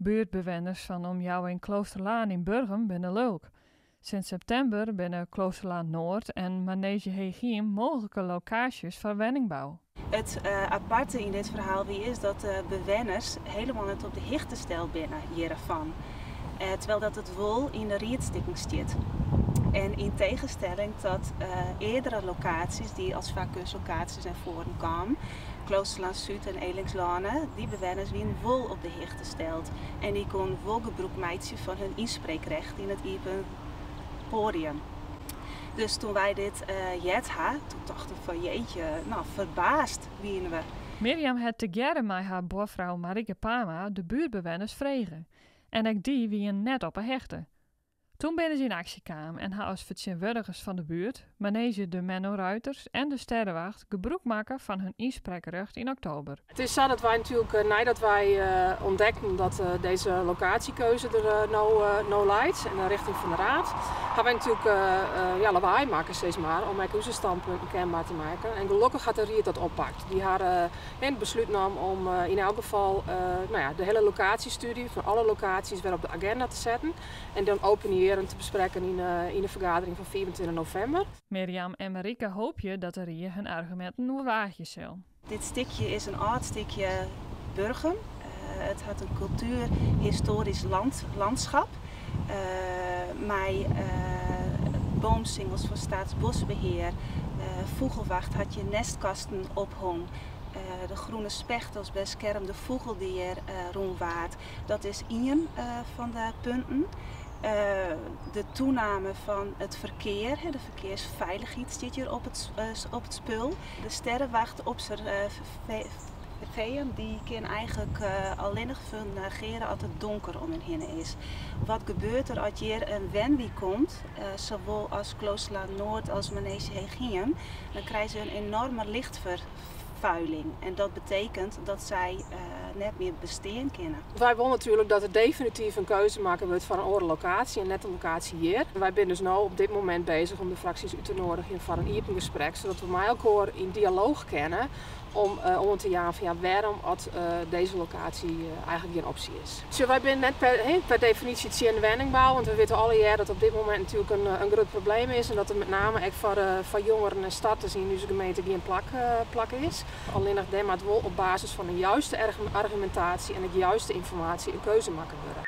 Buurtbewoners van om jou in Kloosterlaan in Burgum binnen leuk. Sinds september binnen Kloosterlaan Noord en Manege Hegiem mogelijke locaties voor woningbouw. Het aparte in dit verhaal is dat de bewoners helemaal niet op de hichte stelt binnen hiervan. Terwijl dat het wel in de rietstikking zit. En in tegenstelling tot eerdere locaties die als vakkunstlocaties naar voren kwamen, Kloosterlaan Zuid en Elingslane, die bewoners wien wel op de hichte stelt. En die kon wel gebruik maken van hun inspreekrecht in het open podium. Dus toen wij dit hadden, toen dachten we van jeetje, nou verbaasd wien we. Mirjam had together met haar boervrouw Marike Pama de buurtbewoners vregen. En ook die wien net op een hechte. Toen binnen ze in actie kwamen en haar als vertegenwoordigers van de buurt, Manege de Menno Ruiters en de Sterrenwacht gebruik maken van hun inspreekrecht in oktober. Het is zo dat wij natuurlijk, nadat wij ontdekten dat deze locatiekeuze er nou leidt in de richting van de raad, gaan wij natuurlijk lawaai maken steeds maar om onze standpunten kenbaar te maken. En gelukkig gaat de Riet dat oppakt. Die haar het besluit nam om in elk geval de hele locatiestudie van alle locaties weer op de agenda te zetten en dan openen te bespreken in de vergadering van 24 november. Mirjam en Marike hoop je dat de Rie hun argumenten nu waagje zal. Dit stukje is een oud stukje Burgum. Het had een cultuurhistorisch landschap. Met boomsingels van Staatsbosbeheer. Vogelwacht had je nestkasten ophong. De groene specht als beschermde vogeldier rondwaard. Dat is één van de punten. De toename van het verkeer, de verkeersveiligheid zit hier op het spul. De sterrenwacht observeren die kan eigenlijk alleen nog negeren als het donker om hen heen is. Wat gebeurt er als hier een wenwie komt, zowel als Kloosterlaan Noord als Manege Hegiem, dan krijgen ze een enorme lichtvervuiling. En dat betekent dat zij net meer bestaan kunnen. Wij willen natuurlijk dat er definitief een keuze maken wordt van een andere locatie en net een locatie hier. Wij zijn dus nu op dit moment bezig om de fracties uit te nodigen voor een open gesprek, zodat we met elkaar in dialoog kennen om te jagen van waarom deze locatie eigenlijk geen optie is. Dus wij zijn net per definitie het in woningbouw, want we weten alle jaar dat op dit moment natuurlijk een groot probleem is en dat er met name echt voor jongeren en starters in onze gemeente geen plak is. Alleen nog daarmee wel op basis van een juiste argumentatie en de juiste informatie een keuze maken worden.